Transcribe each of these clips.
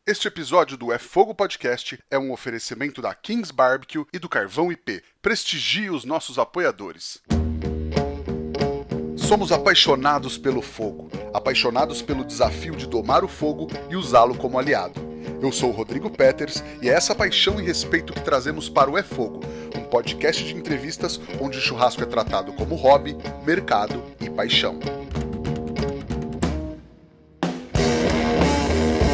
Este episódio do É Fogo Podcast é um oferecimento da Kings Barbecue e do Carvão IP. Prestigie os nossos apoiadores. Somos apaixonados pelo fogo, apaixonados pelo desafio de domar o fogo e usá-lo como aliado. Eu sou o Rodrigo Peters e é essa paixão e respeito que trazemos para o É Fogo, um podcast de entrevistas onde o churrasco é tratado como hobby, mercado e paixão.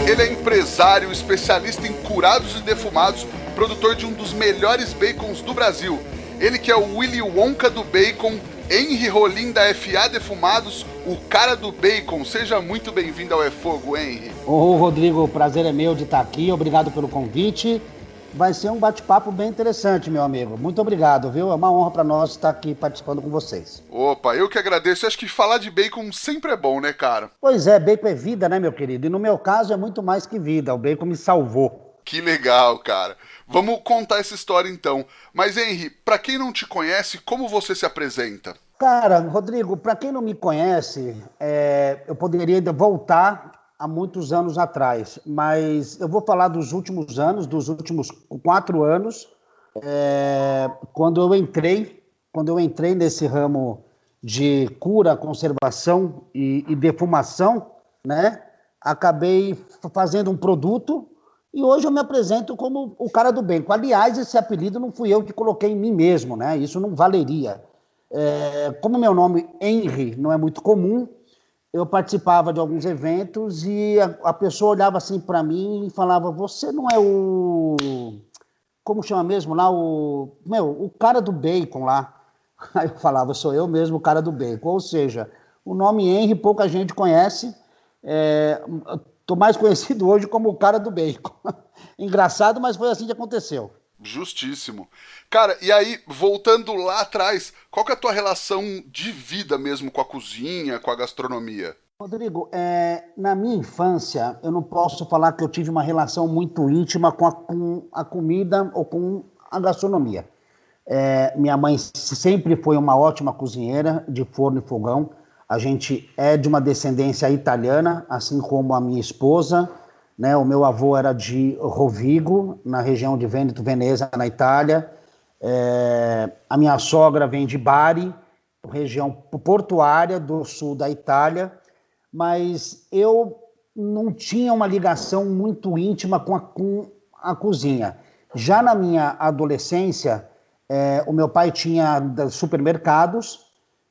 Ele é empresário, especialista em curados e defumados, produtor de um dos melhores bacons do Brasil. Ele que é o Willy Wonka do bacon, Henry Rolim da FA Defumados, o cara do bacon. Seja muito bem-vindo ao É Fogo, Henry. Ô, Rodrigo, o prazer é meu de estar aqui, obrigado pelo convite. Vai ser um bate-papo bem interessante, meu amigo. Muito obrigado, viu? É uma honra para nós estar aqui participando com vocês. Opa, eu que agradeço. Acho que falar de bacon sempre é bom, né, cara? Pois é, bacon é vida, né, meu querido? E no meu caso é muito mais que vida. O bacon me salvou. Que legal, cara. Vamos contar essa história então. Mas, Henry, para quem não te conhece, como você se apresenta? Cara, Rodrigo, para quem não me conhece, eu poderia voltar há muitos anos atrás, mas eu vou falar dos últimos anos, dos últimos 4 anos, quando eu entrei nesse ramo de cura, conservação e defumação, né? Acabei fazendo um produto e hoje eu me apresento como o cara do bacon. Aliás, esse apelido não fui eu que coloquei em mim mesmo, né? Isso não valeria. Como meu nome Henry não é muito comum, eu participava de alguns eventos e a pessoa olhava assim para mim e falava: você não é o... como chama mesmo lá? O cara do bacon lá. Aí eu falava: sou eu mesmo, o cara do bacon. Ou seja, o nome Henry pouca gente conhece. Estou mais conhecido hoje como o cara do bacon. Engraçado, mas foi assim que aconteceu. Justíssimo. Cara, e aí, voltando lá atrás, qual que é a tua relação de vida mesmo com a cozinha, com a gastronomia? Rodrigo, na minha infância, eu não posso falar que eu tive uma relação muito íntima com a comida ou com a gastronomia. Minha mãe sempre foi uma ótima cozinheira de forno e fogão. A gente é de uma descendência italiana, assim como a minha esposa, né? O meu avô era de Rovigo, na região de Vêneto, Veneza, na Itália. A minha sogra vem de Bari, região portuária do sul da Itália, mas eu não tinha uma ligação muito íntima com a cozinha. Já na minha adolescência, o meu pai tinha supermercados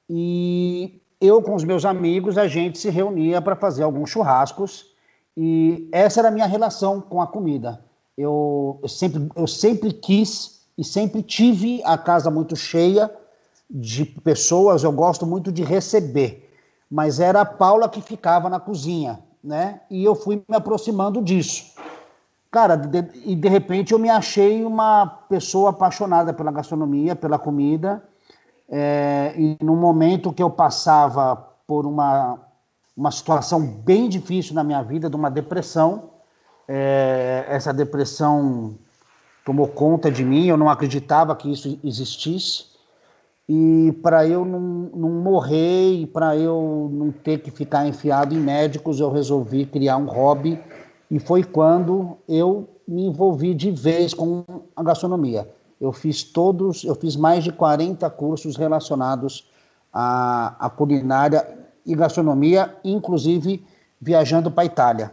e eu com os meus amigos, a gente se reunia para fazer alguns churrascos e essa era a minha relação com a comida. Eu sempre quis e sempre tive a casa muito cheia de pessoas, eu gosto muito de receber, mas era a Paula que ficava na cozinha, né? E eu fui me aproximando disso. Cara, de repente eu me achei uma pessoa apaixonada pela gastronomia, pela comida, e no momento que eu passava por uma situação bem difícil na minha vida, de uma depressão, essa depressão tomou conta de mim, eu não acreditava que isso existisse, e para eu não morrer e para eu não ter que ficar enfiado em médicos, eu resolvi criar um hobby, e foi quando eu me envolvi de vez com a gastronomia. Eu fiz mais de 40 cursos relacionados à culinária e gastronomia, inclusive viajando para a Itália,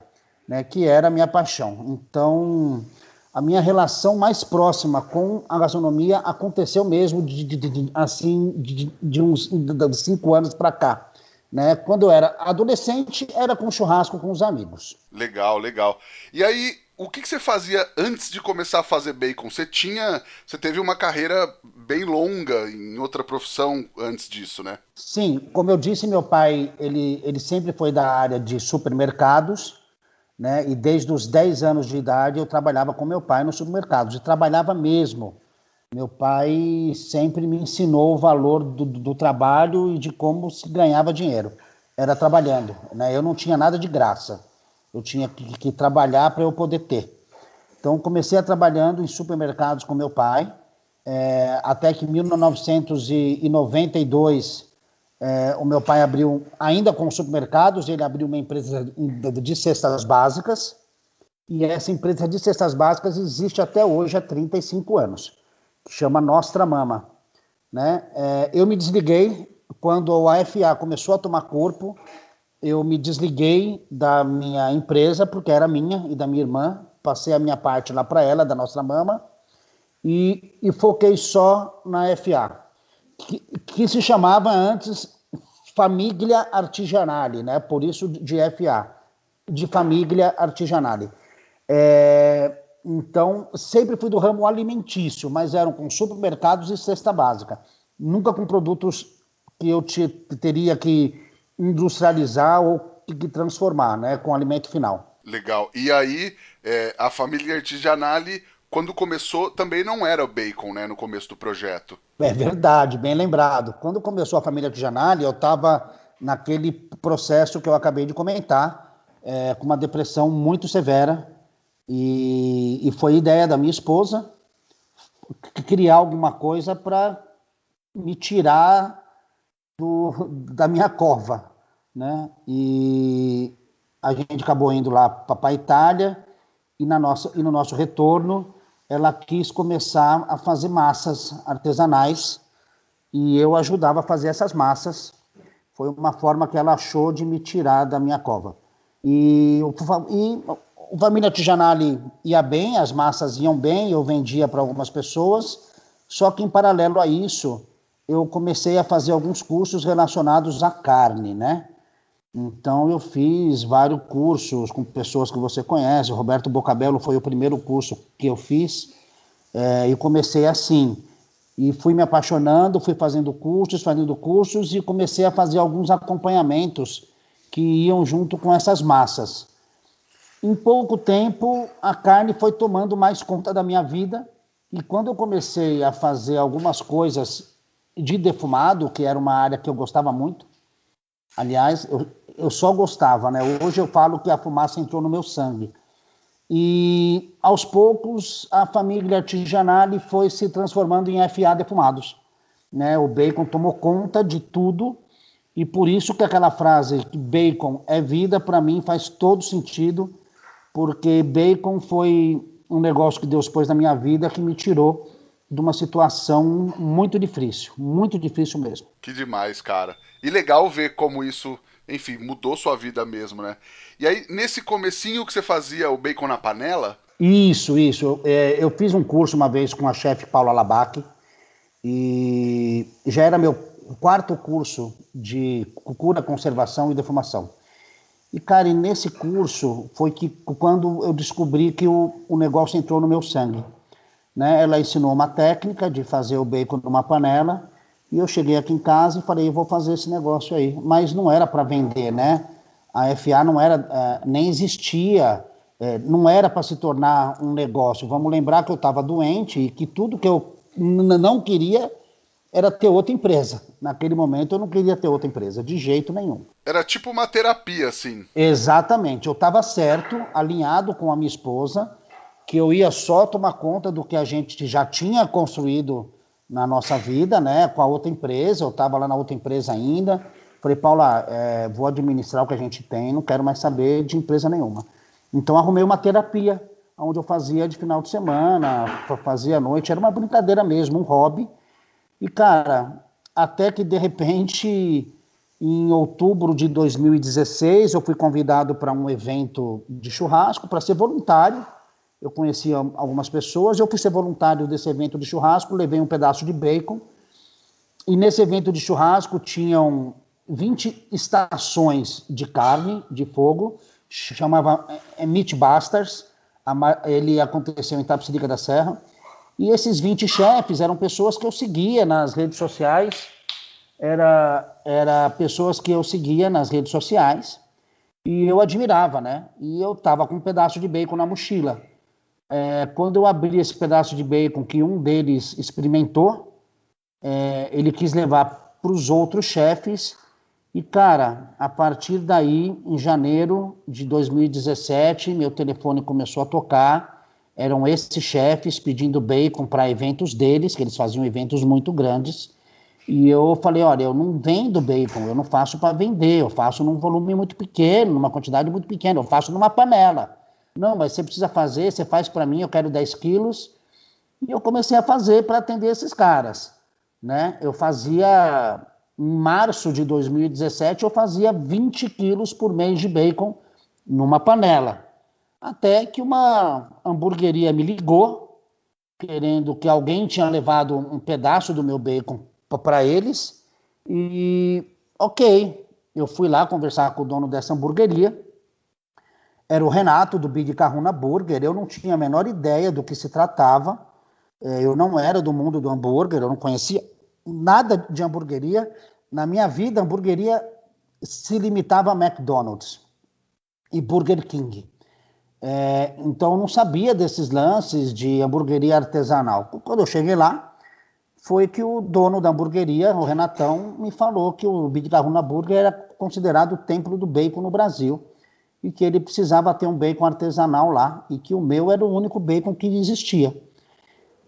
né, que era a minha paixão. Então, a minha relação mais próxima com a gastronomia aconteceu mesmo de uns 5 anos para cá, né? Quando eu era adolescente, era com churrasco com os amigos. Legal, legal. E aí, o que você fazia antes de começar a fazer bacon? Você teve uma carreira bem longa em outra profissão antes disso, né? Sim, como eu disse, meu pai, ele sempre foi da área de supermercados, né? E desde os 10 anos de idade eu trabalhava com meu pai nos supermercados, e trabalhava mesmo. Meu pai sempre me ensinou o valor do trabalho e de como se ganhava dinheiro. Era trabalhando, né? Eu não tinha nada de graça. Eu tinha que trabalhar para eu poder ter. Então, comecei a trabalhando em supermercados com meu pai, até que em 1992, o meu pai abriu, ainda com supermercados, ele abriu uma empresa de cestas básicas, E essa empresa de cestas básicas existe até hoje há 35 anos, que chama Nostra Mama. Né? Eu me desliguei quando a FA começou a tomar corpo, eu me desliguei da minha empresa, porque era minha e da minha irmã, passei a minha parte lá para ela, da Nostra Mama, e foquei só na FA, que se chamava antes Famiglia Artigianale, né? Por isso de FA, de Famiglia Artigianale. Então, sempre fui do ramo alimentício, mas eram com supermercados e cesta básica. Nunca com produtos que eu teria que industrializar ou que transformar, né? Com alimento final. Legal. E aí, a família Artigianale, quando começou, também não era o bacon, né? No começo do projeto. É verdade, bem lembrado. Quando começou a família Artigianale, eu estava naquele processo que eu acabei de comentar, com uma depressão muito severa, e foi ideia da minha esposa criar alguma coisa para me tirar da minha cova, né? E a gente acabou indo lá para a Itália, e no nosso retorno ela quis começar a fazer massas artesanais, e eu ajudava a fazer essas massas. Foi uma forma que ela achou de me tirar da minha cova. E o Família Artigianale ia bem, as massas iam bem, eu vendia para algumas pessoas, só que em paralelo a isso, eu comecei a fazer alguns cursos relacionados à carne, né? Então eu fiz vários cursos com pessoas que você conhece. O Roberto Bocabello foi o primeiro curso que eu fiz, e comecei assim. E fui me apaixonando, fui fazendo cursos e comecei a fazer alguns acompanhamentos que iam junto com essas massas. Em pouco tempo, a carne foi tomando mais conta da minha vida, e quando eu comecei a fazer algumas coisas de defumado, que era uma área que eu gostava muito, aliás, eu só gostava, né? Hoje eu falo que a fumaça entrou no meu sangue. E, aos poucos, a família Artigianale foi se transformando em FA Defumados, né? O bacon tomou conta de tudo, e por isso que aquela frase que bacon é vida, para mim, faz todo sentido, porque bacon foi um negócio que Deus pôs na minha vida que me tirou de uma situação muito difícil mesmo. Que demais, cara. E legal ver como isso, enfim, mudou sua vida mesmo, né? E aí, nesse comecinho que você fazia o bacon na panela? Isso. Eu fiz um curso uma vez com a chefe Paula Labac, e já era meu quarto curso de cura, conservação e defumação. E, cara, nesse curso foi que quando eu descobri que o negócio entrou no meu sangue, né? Ela ensinou uma técnica de fazer o bacon numa panela, e eu cheguei aqui em casa e falei, eu vou fazer esse negócio aí. Mas não era para vender, né? A FA não era, nem existia, não era para se tornar um negócio. Vamos lembrar que eu estava doente e que tudo que eu não queria era ter outra empresa. Naquele momento eu não queria ter outra empresa, de jeito nenhum. Era tipo uma terapia, assim. Exatamente, eu estava certo, alinhado com a minha esposa, que eu ia só tomar conta do que a gente já tinha construído na nossa vida, né, com a outra empresa. Eu estava lá na outra empresa ainda. Falei, Paula, vou administrar o que a gente tem, não quero mais saber de empresa nenhuma. Então arrumei uma terapia, onde eu fazia de final de semana, fazia à noite, era uma brincadeira mesmo, um hobby. E, cara, até que de repente, em outubro de 2016, eu fui convidado para um evento de churrasco para ser voluntário. Eu conhecia algumas pessoas, eu fui ser voluntário desse evento de churrasco, levei um pedaço de bacon, e nesse evento de churrasco tinham 20 estações de carne, de fogo, chamava Meat Busters, ele aconteceu em Itapecerica da Serra, e esses 20 chefes eram pessoas que eu seguia nas redes sociais, era pessoas que eu seguia nas redes sociais, e eu admirava, né? E eu estava com um pedaço de bacon na mochila. Quando eu abri esse pedaço de bacon que um deles experimentou, ele quis levar para os outros chefes. E, cara, a partir daí, em janeiro de 2017, meu telefone começou a tocar. Eram esses chefes pedindo bacon para eventos deles, que eles faziam eventos muito grandes. E eu falei, olha, eu não vendo bacon, eu não faço para vender, eu faço num volume muito pequeno, numa quantidade muito pequena, eu faço numa panela. Não, mas você precisa fazer, você faz para mim, eu quero 10 quilos. E eu comecei a fazer para atender esses caras, né? Eu fazia, em março de 2017, eu fazia 20 quilos por mês de bacon numa panela. Até que uma hamburgueria me ligou, querendo que alguém tinha levado um pedaço do meu bacon para eles. E, ok, eu fui lá conversar com o dono dessa hamburgueria. Era o Renato, do Big Kahuna Burger. Eu não tinha a menor ideia do que se tratava. Eu não era do mundo do hambúrguer, eu não conhecia nada de hamburgueria. Na minha vida, a hamburgueria se limitava a McDonald's e Burger King. Então eu não sabia desses lances de hamburgueria artesanal. Quando eu cheguei lá, foi que o dono da hamburgueria, o Renatão, me falou que o Big Kahuna Burger era considerado o templo do bacon no Brasil e que ele precisava ter um bacon artesanal lá e que o meu era o único bacon que existia.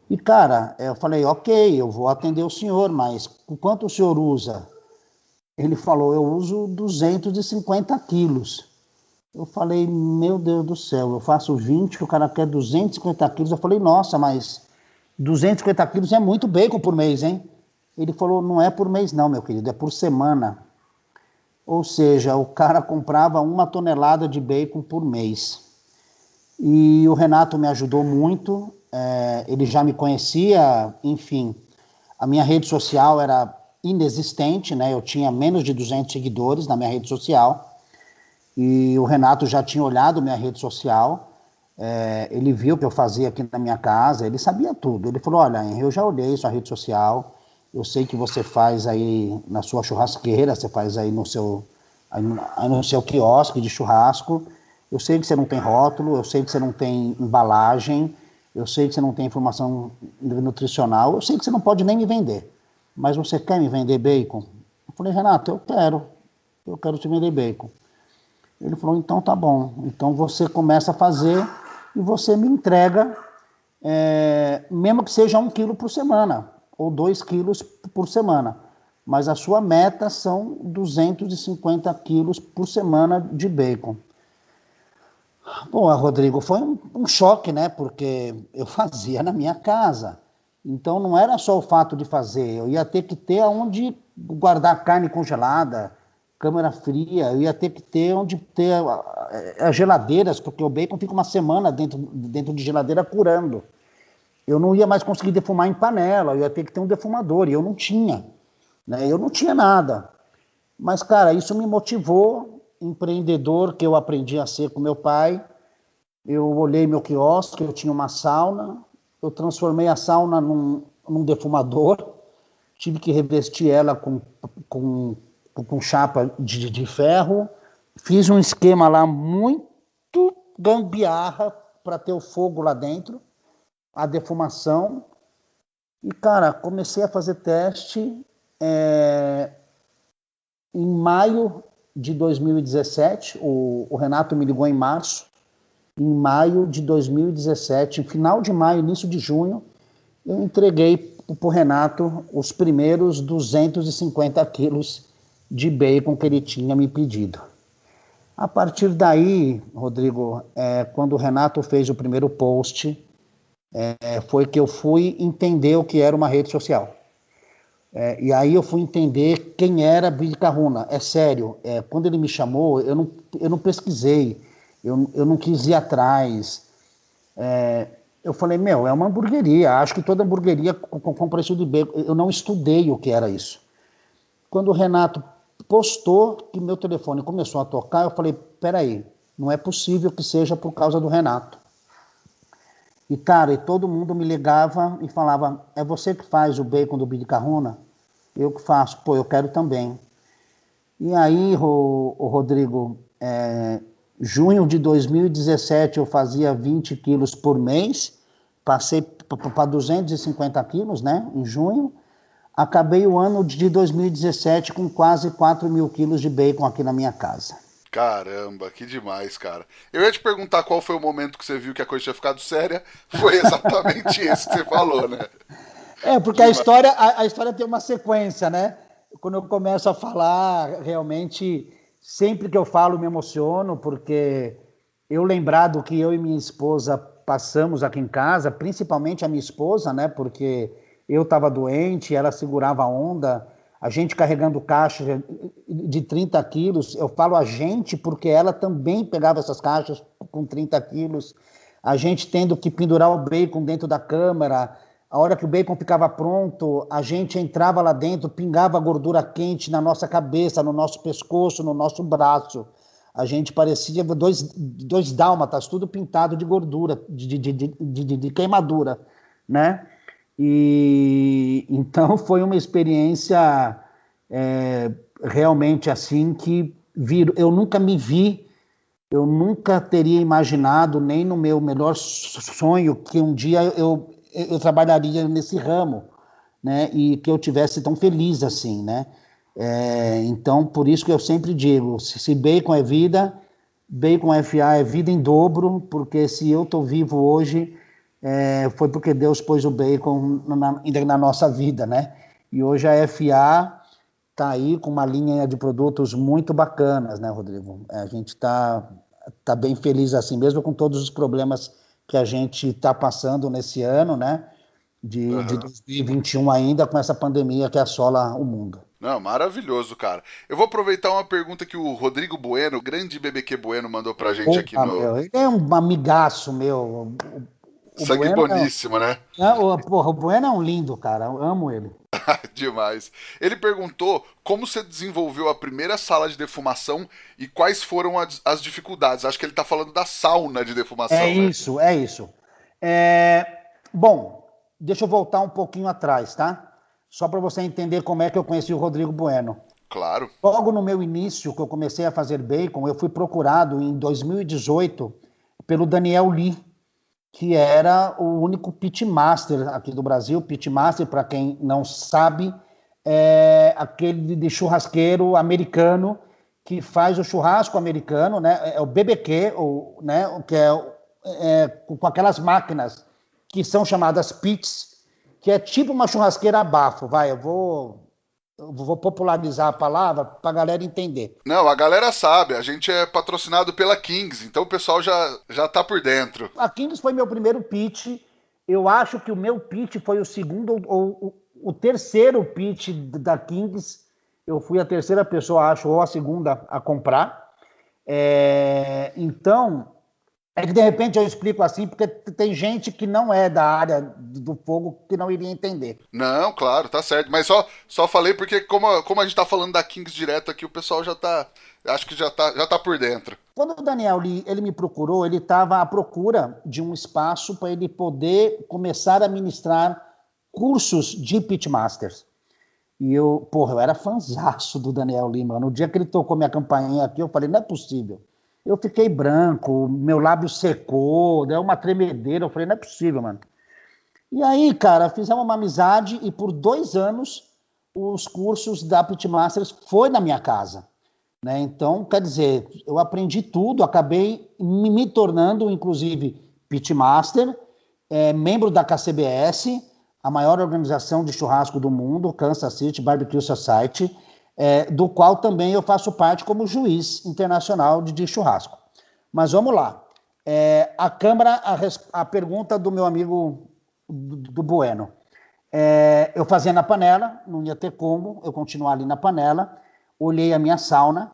E, cara, eu falei, ok, eu vou atender o senhor, mas quanto o senhor usa? Ele falou, eu uso 250 quilos. Eu falei, meu Deus do céu, eu faço 20, o cara quer 250 quilos. Eu falei, nossa, mas 250 quilos é muito bacon por mês, hein? Ele falou, não é por mês não, meu querido, é por semana. Ou seja, o cara comprava 1 tonelada de bacon por mês. E o Renato me ajudou muito, ele já me conhecia, enfim, a minha rede social era inexistente, né? Eu tinha menos de 200 seguidores na minha rede social, e o Renato já tinha olhado minha rede social, ele viu o que eu fazia aqui na minha casa, ele sabia tudo. Ele falou, olha, Henry, eu já olhei sua rede social, eu sei que você faz aí na sua churrasqueira, você faz aí no seu quiosque de churrasco, eu sei que você não tem rótulo, eu sei que você não tem embalagem, eu sei que você não tem informação nutricional, eu sei que você não pode nem me vender, mas você quer me vender bacon? Eu falei, Renato, eu quero te vender bacon. Ele falou, então tá bom, então você começa a fazer e você me entrega, mesmo que seja 1 quilo por semana, ou 2 quilos por semana, mas a sua meta são 250 quilos por semana de bacon. Bom, Rodrigo, foi um choque, né? Porque eu fazia na minha casa. Então não era só o fato de fazer, eu ia ter que ter onde guardar carne congelada, câmara fria, eu ia ter que ter onde ter as geladeiras, porque o bacon fica uma semana dentro de geladeira curando. Eu não ia mais conseguir defumar em panela, eu ia ter que ter um defumador, e eu não tinha, né? Eu não tinha nada. Mas, cara, isso me motivou, empreendedor que eu aprendi a ser com meu pai. Eu olhei meu quiosque, eu tinha uma sauna, eu transformei a sauna num defumador, tive que revestir ela com chapa de ferro, fiz um esquema lá muito gambiarra para ter o fogo lá dentro, a defumação, e, cara, comecei a fazer teste em maio de 2017, o Renato me ligou em março, em maio de 2017, final de maio, início de junho, eu entreguei para o Renato os primeiros 250 quilos de bacon que ele tinha me pedido. A partir daí, Rodrigo, quando o Renato fez o primeiro post, foi que eu fui entender o que era uma rede social. E aí eu fui entender quem era Big Kahuna. É sério, quando ele me chamou, eu não pesquisei, eu não quis ir atrás. Eu falei, é uma hamburgueria, acho que toda hamburgueria com preço de bacon. Eu não estudei o que era isso. Quando o Renato postou que meu telefone começou a tocar, eu falei, peraí, não é possível que seja por causa do Renato. E, cara, todo mundo me ligava e falava, é você que faz o bacon do Big Kahuna? Eu que faço. Pô, eu quero também. E aí, o Rodrigo, junho de 2017 eu fazia 20 quilos por mês, passei para 250 quilos, né, em junho. Acabei o ano de 2017 com quase 4.000 quilos de bacon aqui na minha casa. Caramba, que demais, cara. Eu ia te perguntar qual foi o momento que você viu que a coisa tinha ficado séria. Foi exatamente isso que você falou, né? Porque a história tem uma sequência, né? Quando eu começo a falar, realmente, sempre que eu falo, me emociono, porque eu lembrado que eu e minha esposa passamos aqui em casa, principalmente a minha esposa, né? Porque eu estava doente, ela segurava a onda, a gente carregando caixa de 30 quilos. Eu falo a gente porque ela também pegava essas caixas com 30 quilos. A gente tendo que pendurar o bacon dentro da câmara. A hora que o bacon ficava pronto, a gente entrava lá dentro, pingava gordura quente na nossa cabeça, no nosso pescoço, no nosso braço. A gente parecia dois dálmatas, tudo pintado de gordura, de queimadura, né? E então foi uma experiência realmente assim que eu nunca me vi, eu nunca teria imaginado, nem no meu melhor sonho, que um dia eu trabalharia nesse ramo, né? E que eu tivesse tão feliz assim, né? Então, por isso que eu sempre digo, se bacon é vida, bacon FA é vida em dobro, porque se eu estou vivo hoje, foi porque Deus pôs o bacon na nossa vida, né? E hoje a FA está aí com uma linha de produtos muito bacanas, né, Rodrigo? A gente está bem feliz assim, mesmo com todos os problemas que a gente está passando nesse ano, né? De 2021 ainda, com essa pandemia que assola o mundo. Não, maravilhoso, cara. Eu vou aproveitar uma pergunta que o Rodrigo Bueno, o grande BBQ Bueno, mandou pra gente aqui no... Meu, ele é um amigaço meu. O Sangue Bueno boníssimo, né? o Bueno é um lindo, cara. Eu amo ele. Demais. Ele perguntou como você desenvolveu a primeira sala de defumação e quais foram as dificuldades. Acho que ele tá falando da sauna de defumação, É isso, né? É isso. Bom, deixa eu voltar um pouquinho atrás, tá? Só para você entender como é que eu conheci o Rodrigo Bueno. Claro. Logo no meu início, que eu comecei a fazer bacon, eu fui procurado em 2018 pelo Daniel Lee, que era o único pitmaster aqui do Brasil. Pitmaster, para quem não sabe, é aquele de churrasqueiro americano que faz o churrasco americano, né? É o BBQ, né? Que com aquelas máquinas que são chamadas pits, que é tipo uma churrasqueira a bafo. Eu vou popularizar a palavra para a galera entender. Não, a galera sabe, a gente é patrocinado pela Kings, então o pessoal já tá por dentro. A Kings foi meu primeiro pitch. Eu acho que o meu pitch foi o segundo ou o terceiro pitch da Kings. Eu fui a terceira pessoa, acho, ou a segunda a comprar. Então, é que de repente eu explico assim, porque tem gente que não é da área do fogo que não iria entender. Não, claro, tá certo. Mas só falei porque como a gente tá falando da Kings direto aqui, o pessoal já tá... Acho que já tá por dentro. Quando o Daniel ele me procurou, ele estava à procura de um espaço para ele poder começar a ministrar cursos de pitmasters. E eu era fãzaço do Daniel Lima. No dia que ele tocou minha campainha aqui, eu falei, não é possível. Eu fiquei branco, meu lábio secou, deu uma tremedeira. Eu falei, não é possível, mano. E aí, cara, fizemos uma amizade e por 2 anos os cursos da Pitmasters foi na minha casa. Né? Então, quer dizer, eu aprendi tudo, acabei me tornando, inclusive, Pitmaster, membro da KCBS, a maior organização de churrasco do mundo, Kansas City Barbecue Society, do qual também eu faço parte como juiz internacional de churrasco. Mas vamos lá. A Câmara, a pergunta do meu amigo do Bueno. Eu fazia na panela, não ia ter como eu continuar ali na panela. Olhei a minha sauna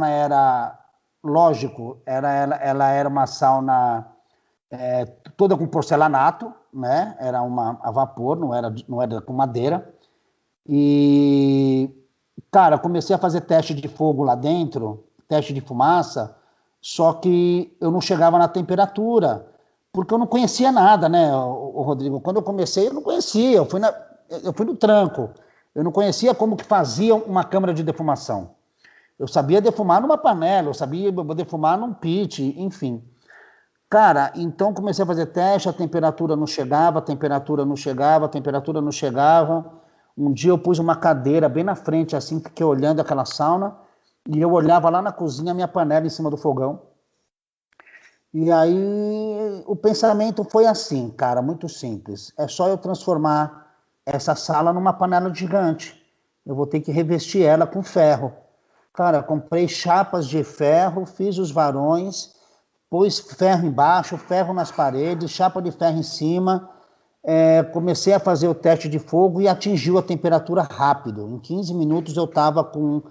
era, lógico, ela era uma sauna toda com porcelanato, né? Era a vapor, não era com madeira. E, cara, comecei a fazer teste de fogo lá dentro, teste de fumaça, só que eu não chegava na temperatura, porque eu não conhecia nada, né, o Rodrigo? Quando eu comecei, eu não conhecia, eu fui no tranco. Eu não conhecia como que fazia uma câmara de defumação. Eu sabia defumar numa panela, eu sabia defumar num pit, enfim. Cara, então comecei a fazer teste, a temperatura não chegava. Um dia eu pus uma cadeira bem na frente, assim, fiquei olhando aquela sauna, e eu olhava lá na cozinha a minha panela em cima do fogão. E aí o pensamento foi assim, cara, muito simples. É só eu transformar essa sala numa panela gigante. Eu vou ter que revestir ela com ferro. Cara, comprei chapas de ferro, fiz os varões, pus ferro embaixo, ferro nas paredes, chapa de ferro em cima, comecei a fazer o teste de fogo e atingiu a temperatura rápido. Em 15 minutos eu estava com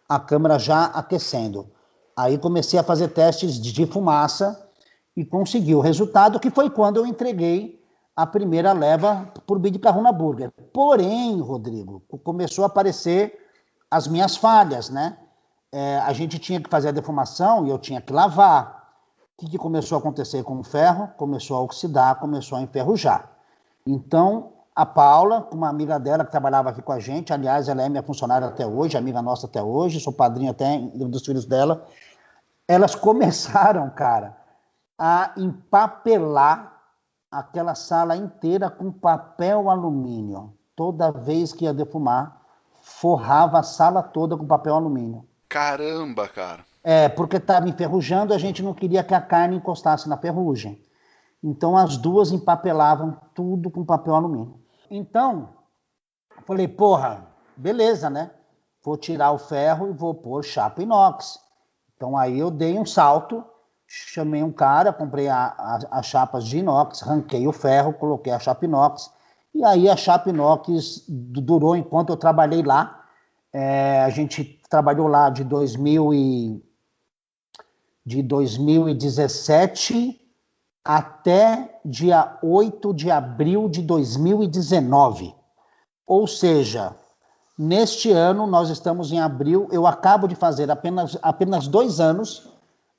a câmera já aquecendo. Aí comecei a fazer testes de fumaça e consegui o resultado, que foi quando eu entreguei a primeira leva por Big Kahuna Burger. Porém, Rodrigo, começou a aparecer as minhas falhas, né? A gente tinha que fazer a defumação e eu tinha que lavar. O que começou a acontecer com o ferro? Começou a oxidar, começou a enferrujar. Então, a Paula, uma amiga dela que trabalhava aqui com a gente, aliás, ela é minha funcionária até hoje, amiga nossa até hoje, sou padrinho até dos filhos dela, elas começaram, cara, a empapelar aquela sala inteira com papel alumínio. Toda vez que ia defumar, forrava a sala toda com papel alumínio. Caramba, cara. Porque estava enferrujando, a gente não queria que a carne encostasse na ferrugem. Então, as duas empapelavam tudo com papel alumínio. Então, falei, porra, beleza, né? Vou tirar o ferro e vou pôr chapa inox. Então, aí eu dei um salto, chamei um cara, comprei as chapas de inox, ranquei o ferro, coloquei a chapa inox. E aí a chapa inox durou enquanto eu trabalhei lá. A gente trabalhou lá de 2017 até dia 8 de abril de 2019. Ou seja, neste ano, nós estamos em abril, eu acabo de fazer apenas 2 anos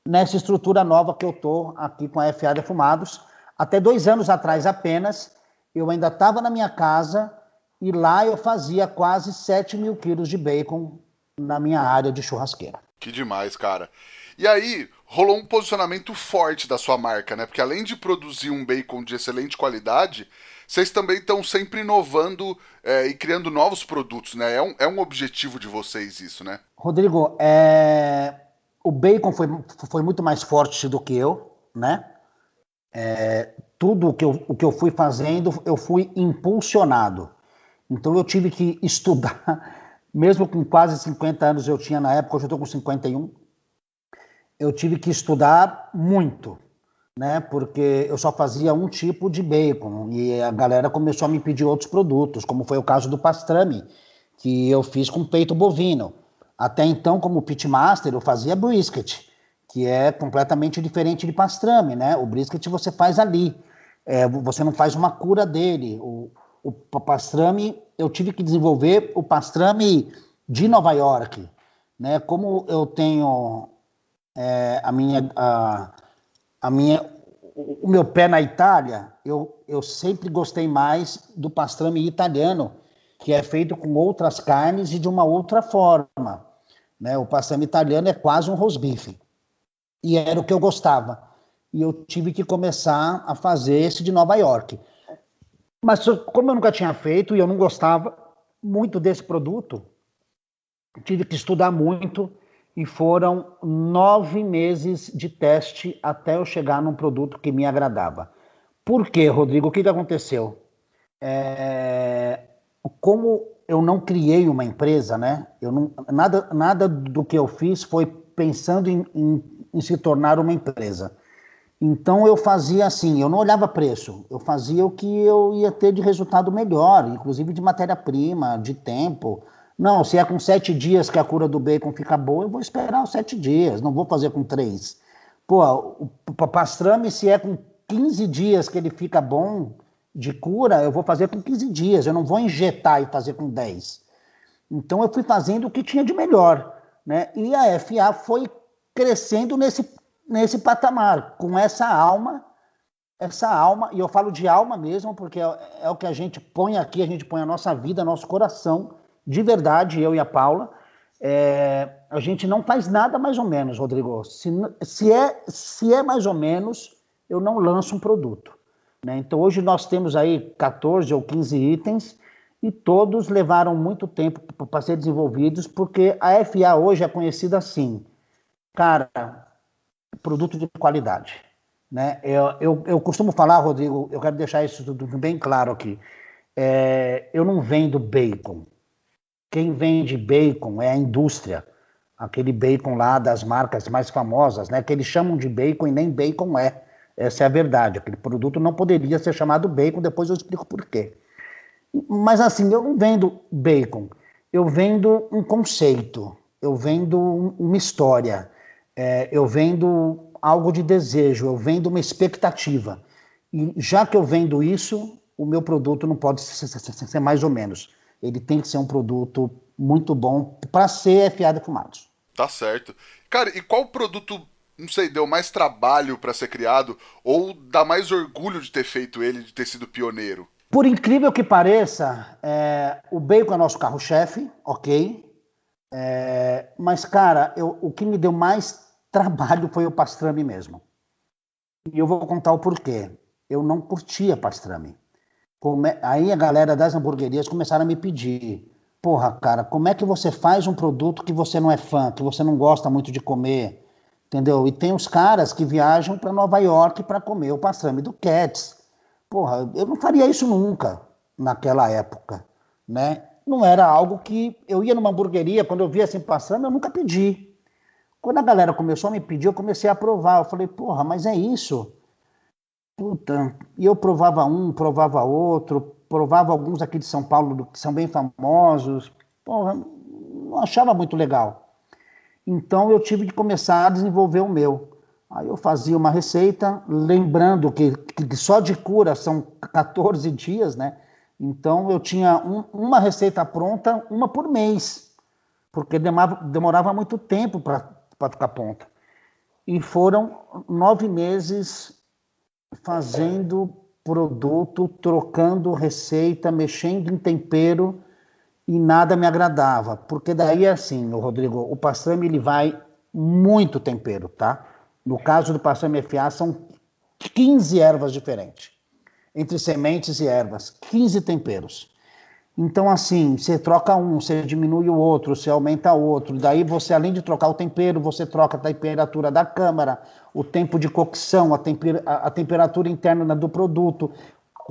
nessa estrutura nova que eu estou aqui com a FA Defumados. Até 2 anos atrás apenas, eu ainda estava na minha casa e lá eu fazia quase 7 mil quilos de bacon na minha área de churrasqueira. Que demais, cara. E aí, rolou um posicionamento forte da sua marca, né? Porque além de produzir um bacon de excelente qualidade, vocês também estão sempre inovando e criando novos produtos, né? É um objetivo de vocês isso, né? Rodrigo, o bacon foi muito mais forte do que eu, né? Tudo o que eu fui fazendo, eu fui impulsionado. Então eu tive que estudar, mesmo com quase 50 anos eu tinha na época, hoje eu estou com 51, eu tive que estudar muito, né? Porque eu só fazia um tipo de bacon e a galera começou a me pedir outros produtos, como foi o caso do pastrame, que eu fiz com peito bovino. Até então, como pitmaster, eu fazia brisket, que é completamente diferente de pastrame, né? O brisket você faz ali, você não faz uma cura dele. O pastrame, eu tive que desenvolver o pastrame de Nova York, né? Como eu tenho o meu pé na Itália, eu sempre gostei mais do pastrame italiano, que é feito com outras carnes e de uma outra forma, né? O pastrame italiano é quase um rosbife, e era o que eu gostava, e eu tive que começar a fazer esse de Nova York. Mas como eu nunca tinha feito e eu não gostava muito desse produto, tive que estudar muito e foram 9 meses de teste até eu chegar num produto que me agradava. Por quê, Rodrigo? O que aconteceu? Como eu não criei uma empresa, né? Nada do que eu fiz foi pensando em se tornar uma empresa. Então eu fazia assim, eu não olhava preço, eu fazia o que eu ia ter de resultado melhor, inclusive de matéria-prima, de tempo. Não, se é com 7 dias que a cura do bacon fica boa, eu vou esperar os 7 dias, não vou fazer com 3. Pô, o pastrame, se é com 15 dias que ele fica bom de cura, eu vou fazer com 15 dias, eu não vou injetar e fazer com 10. Então eu fui fazendo o que tinha de melhor, né? E a FA foi crescendo nesse patamar, com essa alma, e eu falo de alma mesmo, porque é o que a gente põe aqui, a gente põe a nossa vida, nosso coração, de verdade, eu e a Paula. A gente não faz nada mais ou menos, Rodrigo. Se é mais ou menos, eu não lanço um produto, né? Então hoje nós temos aí 14 ou 15 itens, e todos levaram muito tempo para ser desenvolvidos, porque a FA hoje é conhecida assim, cara, produto de qualidade, né? Eu costumo falar, Rodrigo, eu quero deixar isso tudo bem claro aqui. Eu não vendo bacon. Quem vende bacon é a indústria. aquele bacon lá das marcas mais famosas, né? Que eles chamam de bacon e nem bacon é. Essa é a verdade. Aquele produto não poderia ser chamado bacon, depois eu explico por quê. Mas assim, eu não vendo bacon, eu vendo um conceito, eu vendo uma história, eu vendo algo de desejo, eu vendo uma expectativa. E já que eu vendo isso, o meu produto não pode ser mais ou menos. Ele tem que ser um produto muito bom para ser FA Defumados. Tá certo. Cara, e qual produto, não sei, deu mais trabalho pra ser criado ou dá mais orgulho de ter feito ele, de ter sido pioneiro? Por incrível que pareça, o bacon é nosso carro-chefe, ok? Mas, cara, o que me deu mais trabalho foi o pastrame mesmo. E eu vou contar o porquê. Eu não curtia pastrame. Aí a galera das hamburguerias começaram a me pedir. Porra, cara, como é que você faz um produto que você não é fã, que você não gosta muito de comer? Entendeu? E tem os caras que viajam para Nova York para comer o pastrame do Katz. Porra, eu não faria isso nunca naquela época, né? Não era algo que eu ia numa hamburgueria, quando eu via assim passando, eu nunca pedi. Quando a galera começou a me pedir, eu comecei a provar. Eu falei, porra, mas é isso? Puta. E eu provava um, provava outro, provava alguns aqui de São Paulo que são bem famosos. Porra, não achava muito legal. Então eu tive que começar a desenvolver o meu. Aí eu fazia uma receita, lembrando que só de cura são 14 dias, né? Então eu tinha uma receita pronta, uma por mês, porque demorava muito tempo para ficar pronta. E foram 9 meses fazendo produto, trocando receita, mexendo em tempero e nada me agradava. Porque daí é assim, Rodrigo, o pastrame ele vai muito tempero, tá? No caso do pastrame FA são 15 ervas diferentes, entre sementes e ervas, 15 temperos. Então, assim, você troca um, você diminui o outro, você aumenta o outro. Daí você, além de trocar o tempero, você troca a temperatura da câmara, o tempo de cocção, a temperatura interna do produto,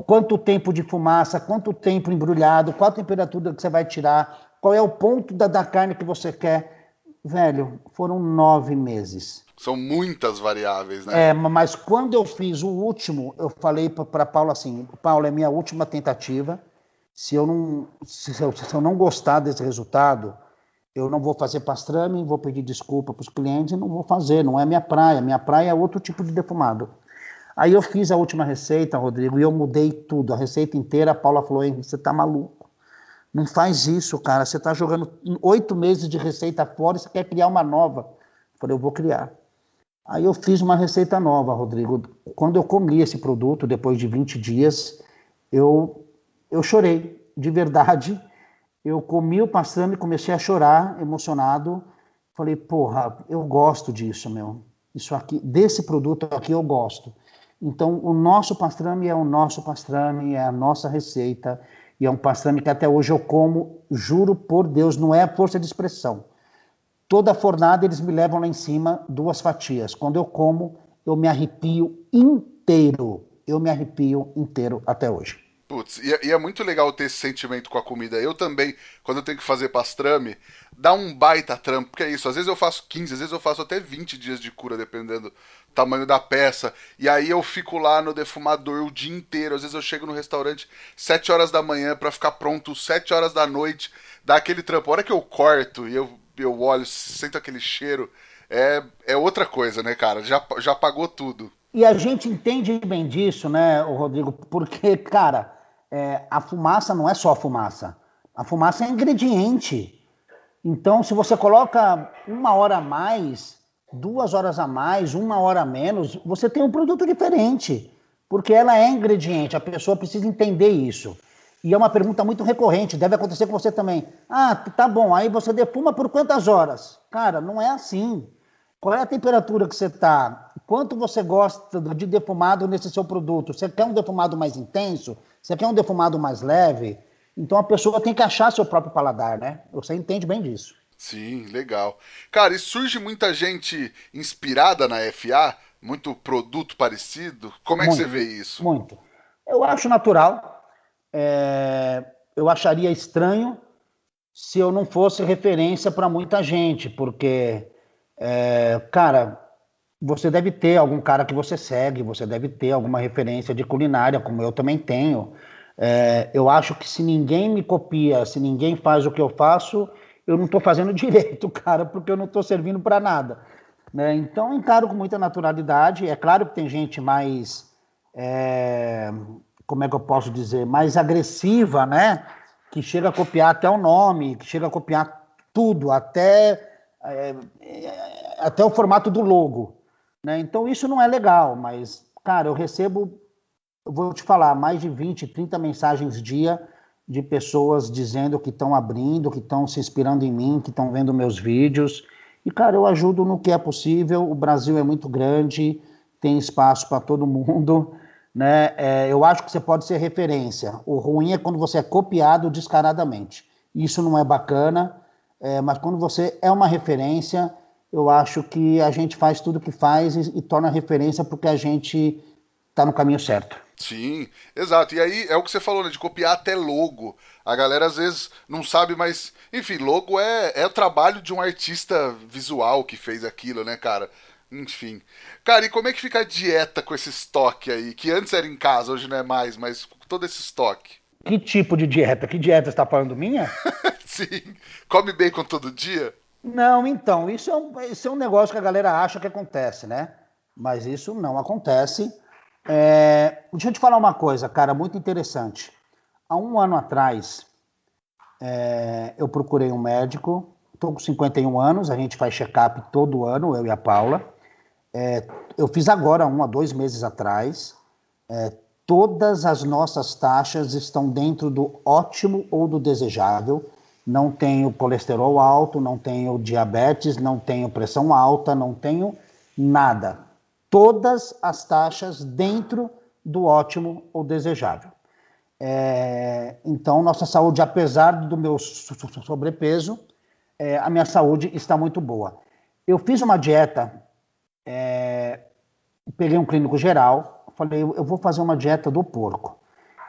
quanto tempo de fumaça, quanto tempo embrulhado, qual a temperatura que você vai tirar, qual é o ponto da carne que você quer. Velho, foram 9 meses. São muitas variáveis, né? Mas quando eu fiz o último, eu falei para Paulo assim, Paulo, é minha última tentativa. Se eu não gostar desse resultado, eu não vou fazer pastrame, vou pedir desculpa para os clientes e não vou fazer, não é minha praia. Minha praia é outro tipo de defumado. Aí eu fiz a última receita, Rodrigo, e eu mudei tudo, a receita inteira. A Paula falou, Henrique, você tá maluco. Não faz isso, cara. Você tá jogando 8 meses de receita fora e você quer criar uma nova. Eu falei, eu vou criar. Aí eu fiz uma receita nova, Rodrigo. Quando eu comi esse produto, depois de 20 dias, eu chorei, de verdade. Eu comi o pastrame, comecei a chorar, emocionado. Falei, porra, eu gosto disso, meu. Isso aqui, desse produto aqui eu gosto. Então, o nosso pastrame é o nosso pastrame, é a nossa receita. E é um pastrame que até hoje eu como, juro por Deus, não é força de expressão. Toda fornada eles me levam lá em cima 2 fatias. Quando eu como, eu me arrepio inteiro. Eu me arrepio inteiro até hoje. Putz, e é muito legal ter esse sentimento com a comida. Eu também, quando eu tenho que fazer pastrame, dá um baita trampo, porque é isso, às vezes eu faço 15, às vezes eu faço até 20 dias de cura, dependendo do tamanho da peça, e aí eu fico lá no defumador o dia inteiro, às vezes eu chego no restaurante 7 horas da manhã pra ficar pronto 7 horas da noite, dá aquele trampo. A hora que eu corto e eu olho, sinto aquele cheiro, é outra coisa, né, cara? Já pagou tudo. E a gente entende bem disso, né, Rodrigo? Porque, cara, a fumaça não é só fumaça. A fumaça é ingrediente. Então, se você coloca 1 hora a mais, 2 horas a mais, 1 hora a menos, você tem um produto diferente. Porque ela é ingrediente, a pessoa precisa entender isso. E é uma pergunta muito recorrente, deve acontecer com você também. Ah, tá bom, aí você defuma por quantas horas? Cara, não é assim. Qual é a temperatura que você está? Quanto você gosta de defumado nesse seu produto? Você quer um defumado mais intenso? Você quer um defumado mais leve? Então a pessoa tem que achar seu próprio paladar, né? Você entende bem disso. Sim, legal. Cara, e surge muita gente inspirada na FA? Muito produto parecido? Como é que você Muito, vê isso? muito. Eu acho natural. Eu acharia estranho se eu não fosse referência para muita gente, porque, cara, você deve ter algum cara que você segue, você deve ter alguma referência de culinária, como eu também tenho. Eu acho que se ninguém me copia, se ninguém faz o que eu faço, eu não estou fazendo direito, cara, porque eu não estou servindo para nada. Né? Então, eu encaro com muita naturalidade. É claro que tem gente mais, como é que eu posso dizer, mais agressiva, né? Que chega a copiar até o nome, que chega a copiar tudo, até o formato do logo. Né? Então, isso não é legal, mas, cara, eu vou te falar, mais de 20, 30 mensagens dia de pessoas dizendo que estão abrindo, que estão se inspirando em mim, que estão vendo meus vídeos. E, cara, eu ajudo no que é possível. O Brasil é muito grande, tem espaço para todo mundo. Né? Eu acho que você pode ser referência. O ruim é quando você é copiado descaradamente. Isso não é bacana, mas quando você é uma referência, eu acho que a gente faz tudo o que faz e torna referência porque a gente está no caminho certo. Sim, exato. E aí é o que você falou, né? De copiar até logo. A galera às vezes não sabe, mas. Enfim, logo é o trabalho de um artista visual que fez aquilo, né, cara? Enfim. Cara, e como é que fica a dieta com esse estoque aí? Que antes era em casa, hoje não é mais, mas com todo esse estoque. Que tipo de dieta? Que dieta você está falando minha? Sim. Come bacon todo dia? Não, então, isso é um negócio que a galera acha que acontece, né? Mas isso não acontece. Deixa eu te falar uma coisa, cara, muito interessante. Há um ano atrás, eu procurei um médico, estou com 51 anos, a gente faz check-up todo ano, eu e a Paula. Eu fiz agora, 1 a 2 meses atrás. Todas as nossas taxas estão dentro do ótimo ou do desejável. Não tenho colesterol alto, não tenho diabetes, não tenho pressão alta, não tenho nada. Todas as taxas dentro do ótimo ou desejável. Então, nossa saúde, apesar do meu sobrepeso, a minha saúde está muito boa. Eu fiz uma dieta, peguei um clínico geral, falei, eu vou fazer uma dieta do porco.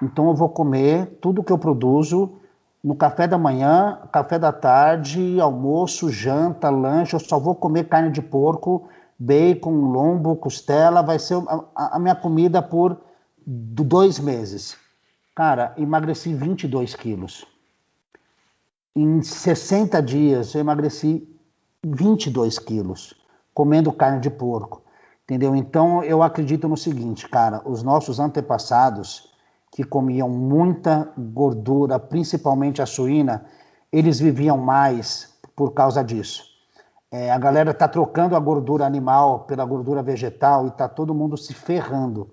Então, eu vou comer tudo que eu produzo no café da manhã, café da tarde, almoço, janta, lanche, eu só vou comer carne de porco, bacon, lombo, costela, vai ser a minha comida por 2 meses. Cara, emagreci 22 quilos. Em 60 dias, eu emagreci 22 quilos, comendo carne de porco, entendeu? Então, eu acredito no seguinte, cara, os nossos antepassados, que comiam muita gordura, principalmente a suína, eles viviam mais por causa disso. A galera está trocando a gordura animal pela gordura vegetal e está todo mundo se ferrando.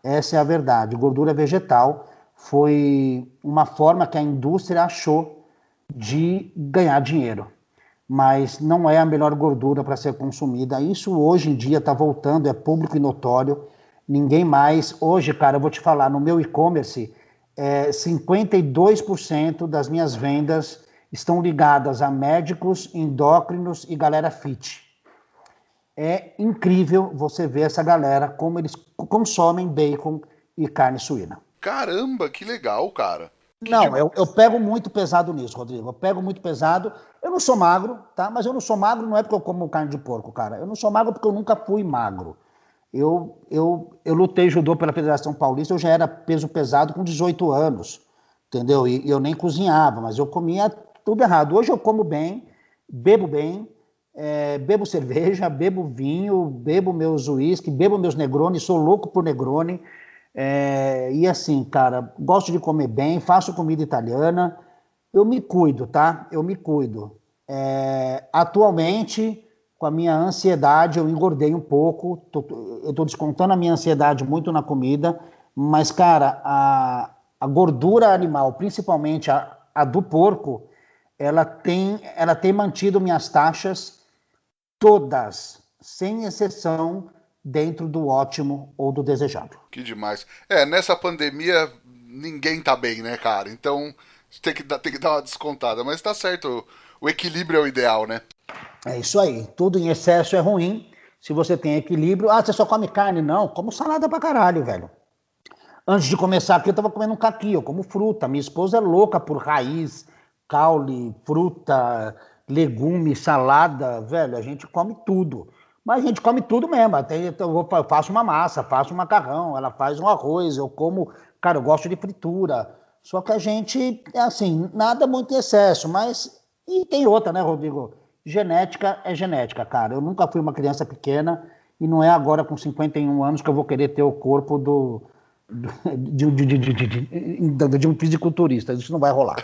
Essa é a verdade. Gordura vegetal foi uma forma que a indústria achou de ganhar dinheiro, mas não é a melhor gordura para ser consumida. Isso hoje em dia está voltando, é público e notório. Ninguém mais... Hoje, cara, eu vou te falar, no meu e-commerce, 52% das minhas vendas estão ligadas a médicos, endócrinos e galera fit. É incrível você ver essa galera, como eles consomem bacon e carne suína. Caramba, que legal, cara. Não, eu pego muito pesado nisso, Rodrigo. Eu pego muito pesado. Eu não sou magro, tá? Mas eu não sou magro não é porque eu como carne de porco, cara. Eu não sou magro porque eu nunca fui magro. Eu lutei judô pela Federação Paulista, eu já era peso pesado com 18 anos, entendeu? E eu nem cozinhava, mas eu comia tudo errado. Hoje eu como bem, bebo cerveja, bebo vinho, bebo meus uísque, bebo meus Negroni, sou louco por Negroni. E assim, cara, gosto de comer bem, faço comida italiana, eu me cuido, tá? Eu me cuido. Atualmente, com a minha ansiedade, eu engordei um pouco, eu tô descontando a minha ansiedade muito na comida, mas, cara, a gordura animal, principalmente a do porco, ela tem mantido minhas taxas todas, sem exceção, dentro do ótimo ou do desejável. Que demais. Nessa pandemia, ninguém tá bem, né, cara? Então, tem que dar uma descontada. Mas tá certo, o equilíbrio é o ideal, né? É isso aí. Tudo em excesso é ruim. Se você tem equilíbrio... você só come carne? Não, como salada pra caralho, velho. Antes de começar aqui, eu tava comendo um caqui, eu como fruta. Minha esposa é louca por raiz, caule, fruta, legume, salada, velho, a gente come tudo. Mas a gente come tudo mesmo. Eu faço uma massa, faço um macarrão, ela faz um arroz, eu como. Cara, eu gosto de fritura. Só que a gente, assim, nada muito em excesso, mas. E tem outra, né, Rodrigo? Genética é genética, cara. Eu nunca fui uma criança pequena e não é agora com 51 anos que eu vou querer ter o corpo de um fisiculturista. Isso não vai rolar.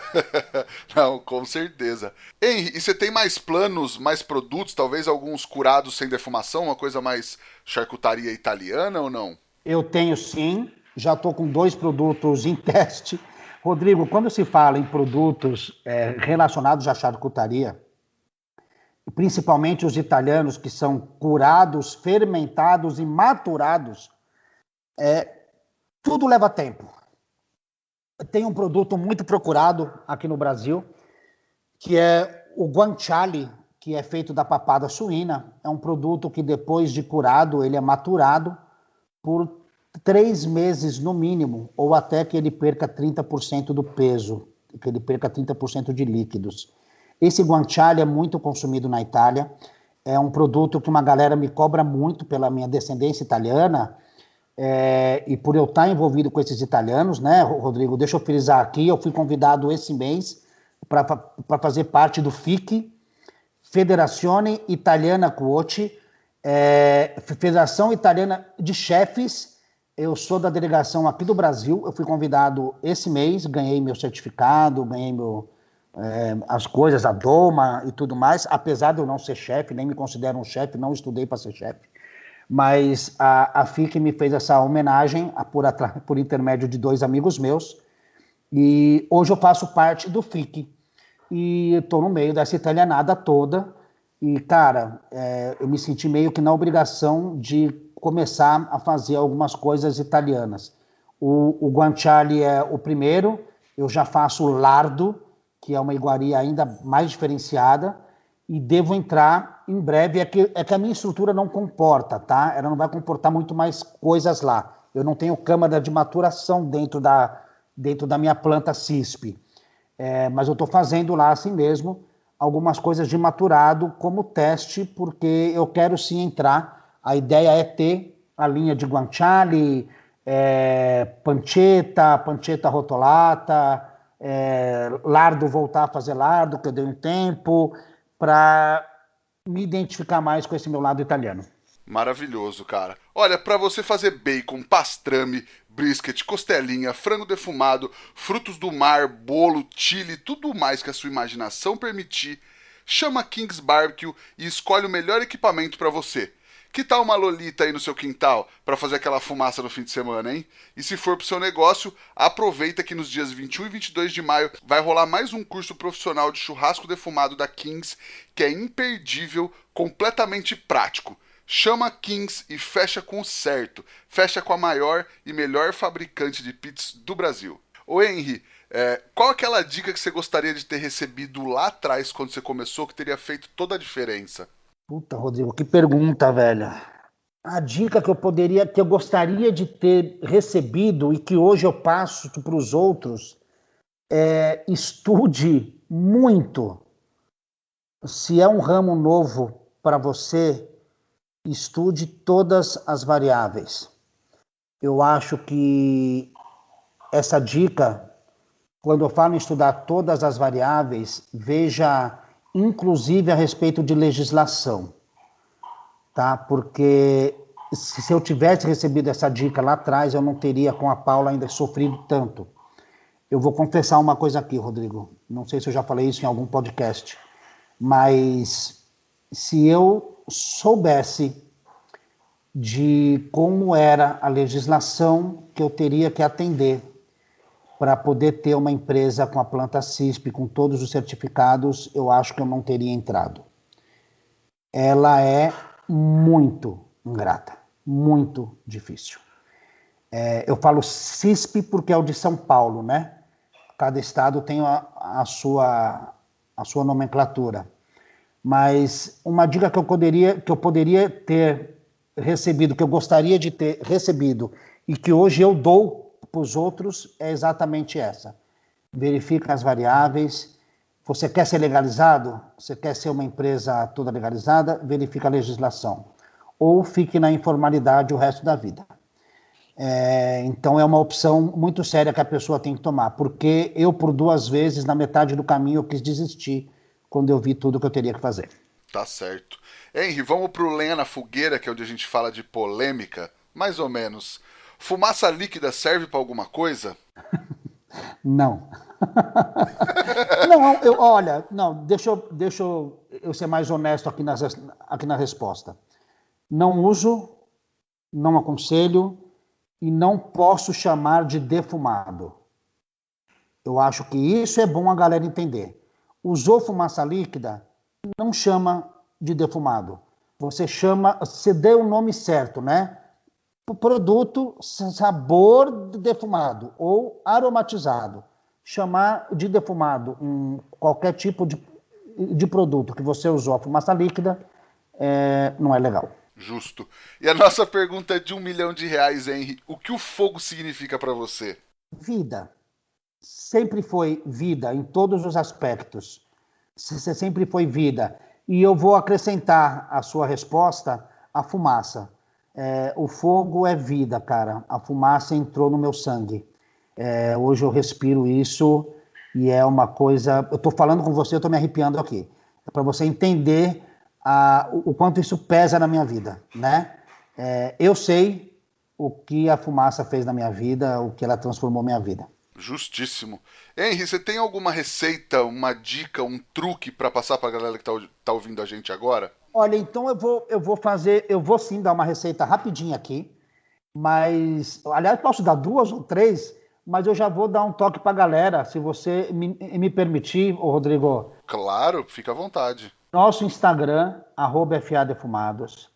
Não, com certeza. Henry, e você tem mais planos, mais produtos, talvez alguns curados sem defumação, uma coisa mais charcutaria italiana ou não? Eu tenho sim, já estou com 2 produtos em teste. Rodrigo, quando se fala em produtos relacionados à charcutaria, principalmente os italianos que são curados, fermentados e maturados, tudo leva tempo. Tem um produto muito procurado aqui no Brasil, que é o guanciale, que é feito da papada suína. É um produto que depois de curado, ele é maturado por 3 meses no mínimo, ou até que ele perca 30% do peso, que ele perca 30% de líquidos. Esse guanciale é muito consumido na Itália, é um produto que uma galera me cobra muito pela minha descendência italiana, e por eu estar envolvido com esses italianos, né, Rodrigo? Deixa eu frisar aqui, eu fui convidado esse mês para fazer parte do FIC, Federazione Italiana Cuochi, Federação Italiana de Chefes. Eu sou da delegação aqui do Brasil, eu fui convidado esse mês, ganhei meu certificado, ganhei as coisas, a doma e tudo mais, apesar de eu não ser chefe, nem me considero um chefe, não estudei para ser chefe, mas a FIC me fez essa homenagem por intermédio de 2 amigos meus, e hoje eu faço parte do FIC, e estou no meio dessa italianada toda, e cara, eu me senti meio que na obrigação de começar a fazer algumas coisas italianas. O guanciale é o primeiro, eu já faço o lardo, que é uma iguaria ainda mais diferenciada, e devo entrar em breve. É que a minha estrutura não comporta, tá? Ela não vai comportar muito mais coisas lá. Eu não tenho câmara de maturação dentro da minha planta CISP. Mas eu estou fazendo lá assim mesmo algumas coisas de maturado como teste, porque eu quero sim entrar. A ideia é ter a linha de guanciale, pancetta rotolata, lardo, voltar a fazer lardo, que eu dei um tempo, para me identificar mais com esse meu lado italiano. Maravilhoso, cara. Olha, para você fazer bacon, pastrame, brisket, costelinha, frango defumado, frutos do mar, bolo, chili, tudo mais que a sua imaginação permitir, chama Kings Barbecue e escolhe o melhor equipamento para você. Que tal uma lolita aí no seu quintal para fazer aquela fumaça no fim de semana, hein? E se for pro seu negócio, aproveita que nos dias 21 e 22 de maio vai rolar mais um curso profissional de churrasco defumado da Kings, que é imperdível, completamente prático. Chama Kings e fecha com o certo. Fecha com a maior e melhor fabricante de pits do Brasil. Ô Henry, qual aquela dica que você gostaria de ter recebido lá atrás quando você começou que teria feito toda a diferença? Puta, Rodrigo, que pergunta, velho. A dica que eu gostaria de ter recebido e que hoje eu passo para os outros é: estude muito. Se é um ramo novo para você, estude todas as variáveis. Eu acho que essa dica, quando eu falo em estudar todas as variáveis, veja inclusive a respeito de legislação, tá? Porque se eu tivesse recebido essa dica lá atrás, eu não teria com a Paula ainda sofrido tanto. Eu vou confessar uma coisa aqui, Rodrigo, não sei se eu já falei isso em algum podcast, mas se eu soubesse de como era a legislação que eu teria que atender para poder ter uma empresa com a planta CISP, com todos os certificados, eu acho que eu não teria entrado. Ela é muito ingrata, muito difícil. Eu falo CISP porque é o de São Paulo, né? Cada estado tem a sua nomenclatura. Mas uma dica que eu poderia ter recebido, que eu gostaria de ter recebido, e que hoje eu dou para os outros, é exatamente essa. Verifica as variáveis, Você quer ser legalizado? Você quer ser uma empresa toda legalizada? Verifica a legislação. Ou fique na informalidade o resto da vida. Então é uma opção muito séria que a pessoa tem que tomar, porque eu, por 2 vezes, na metade do caminho, eu quis desistir quando eu vi tudo que eu teria que fazer. Tá certo. Henry, vamos pro Lenha na Fogueira, que é onde a gente fala de polêmica, mais ou menos. Fumaça líquida serve pra alguma coisa? Não. Não, olha, não, deixa eu ser mais honesto aqui na resposta. Não uso, não aconselho e não posso chamar de defumado. Eu acho que isso é bom a galera entender. Usou fumaça líquida, não chama de defumado. Você deu o nome certo, né? O produto sabor defumado ou aromatizado. Chamar de defumado qualquer tipo de produto que você usou a fumaça líquida não é legal. Justo. E a nossa pergunta é de R$1 milhão, Henry. O que o fogo significa para você? Vida. Sempre foi vida em todos os aspectos. Você sempre foi vida. E eu vou acrescentar à sua resposta a fumaça. O fogo é vida, cara. A fumaça entrou no meu sangue. Hoje eu respiro isso e é uma coisa... Eu estou falando com você, eu estou me arrepiando aqui. É para você entender o quanto isso pesa na minha vida, né? Eu sei o que a fumaça fez na minha vida, o que ela transformou minha vida. Justíssimo. Henry, você tem alguma receita, uma dica, um truque para passar para a galera que tá ouvindo a gente agora? Olha, então eu vou sim dar uma receita rapidinha aqui, mas, aliás, posso dar 2 ou 3, mas eu já vou dar um toque para a galera, se você me permitir, Rodrigo. Claro, fica à vontade. Nosso Instagram, @FADefumados,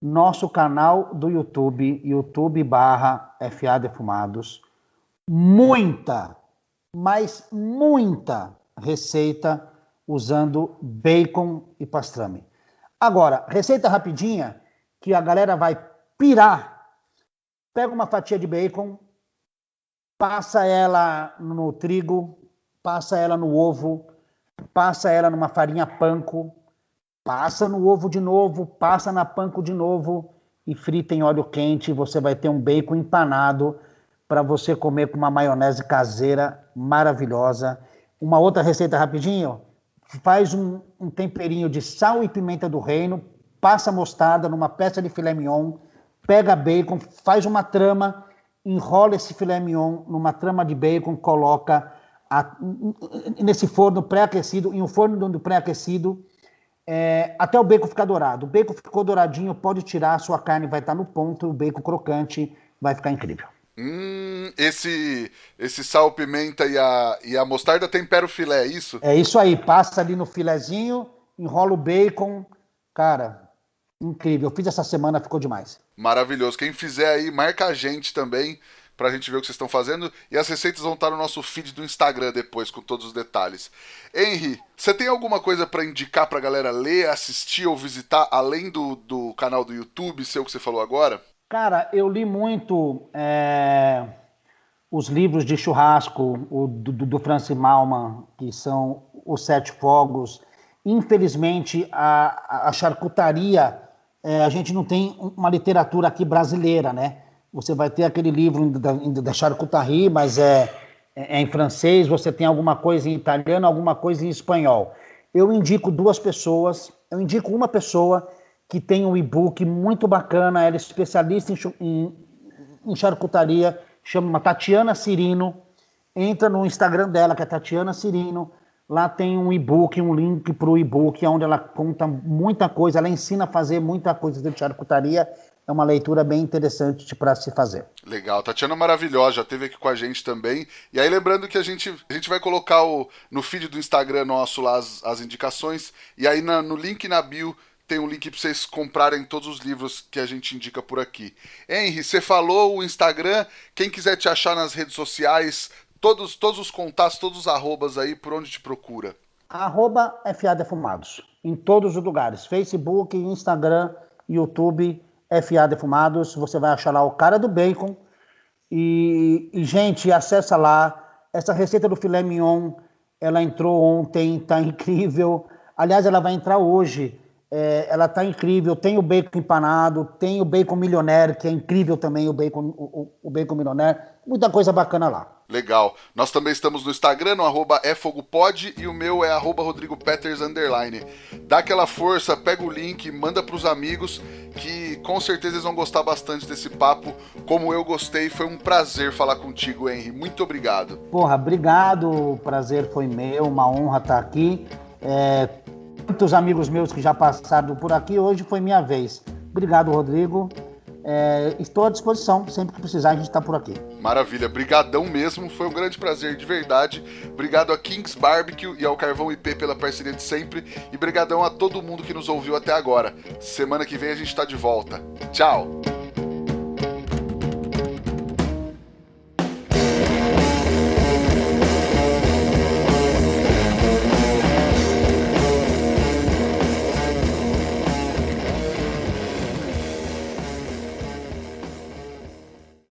nosso canal do YouTube, youtube.com/FADefumados, muita, mas muita receita usando bacon e pastrame. Agora, receita rapidinha, que a galera vai pirar. Pega uma fatia de bacon, passa ela no trigo, passa ela no ovo, passa ela numa farinha panko, passa no ovo de novo, passa na panko de novo e frita em óleo quente. Você vai ter um bacon empanado para você comer com uma maionese caseira maravilhosa. Uma outra receita rapidinho, faz um temperinho de sal e pimenta do reino, passa mostarda numa peça de filé mignon, pega bacon, faz uma trama, enrola esse filé mignon numa trama de bacon, coloca nesse forno pré-aquecido, em um forno pré-aquecido, até o bacon ficar dourado. O bacon ficou douradinho, pode tirar, a sua carne vai estar no ponto, o bacon crocante, vai ficar incrível. Esse sal, pimenta e a mostarda tempera o filé, é isso? É isso aí, passa ali no filezinho, enrola o bacon, cara, incrível. Eu fiz essa semana, ficou demais. Maravilhoso. Quem fizer aí, marca a gente também, pra gente ver o que vocês estão fazendo. E as receitas vão estar no nosso feed do Instagram depois, com todos os detalhes. Henry, você tem alguma coisa pra indicar pra galera ler, assistir ou visitar, além do canal do YouTube, seu que você falou agora? Cara, eu li muito os livros de churrasco do Francis Mallmann, que são Os 7 Fogos. Infelizmente, a charcutaria, a gente não tem uma literatura aqui brasileira, né? Você vai ter aquele livro da charcutarie, mas é em francês, você tem alguma coisa em italiano, alguma coisa em espanhol. Eu indico 2 pessoas, eu indico uma pessoa que tem um e-book muito bacana, ela é especialista em charcutaria, chama Tatiana Cirino, entra no Instagram dela, que é Tatiana Cirino, lá tem um e-book, um link para o e-book, onde ela conta muita coisa, ela ensina a fazer muita coisa de charcutaria, é uma leitura bem interessante para se fazer. Legal, Tatiana maravilhosa, já esteve aqui com a gente também. E aí lembrando que a gente vai colocar no feed do Instagram nosso lá as indicações, e aí no link na bio tem um link para vocês comprarem todos os livros que a gente indica por aqui. Henry, você falou o Instagram, quem quiser te achar nas redes sociais, todos os contatos, todos os arrobas aí, por onde te procura? @FADefumados, em todos os lugares, Facebook, Instagram, YouTube, FADefumados, você vai achar lá o cara do bacon, e gente, acessa lá, essa receita do filé mignon ela entrou ontem, tá incrível. Aliás, ela vai entrar hoje. Ela tá incrível. Tem o bacon empanado, tem o bacon milionaire, que é incrível também, o bacon milionaire. Muita coisa bacana lá. Legal. Nós também estamos no Instagram, no @efogopod, e o meu é @rodrigopeters_. Dá aquela força, pega o link, manda pros amigos, que com certeza eles vão gostar bastante desse papo, como eu gostei. Foi um prazer falar contigo, Henry. Muito obrigado. Porra, obrigado. O prazer foi meu, uma honra estar aqui. Muitos amigos meus que já passaram por aqui, hoje foi minha vez. Obrigado, Rodrigo. Estou à disposição, sempre que precisar a gente está por aqui. Maravilha, brigadão mesmo, foi um grande prazer, de verdade. Obrigado a Kings Barbecue e ao Carvão IP pela parceria de sempre, e brigadão a todo mundo que nos ouviu até agora. Semana que vem a gente está de volta. Tchau!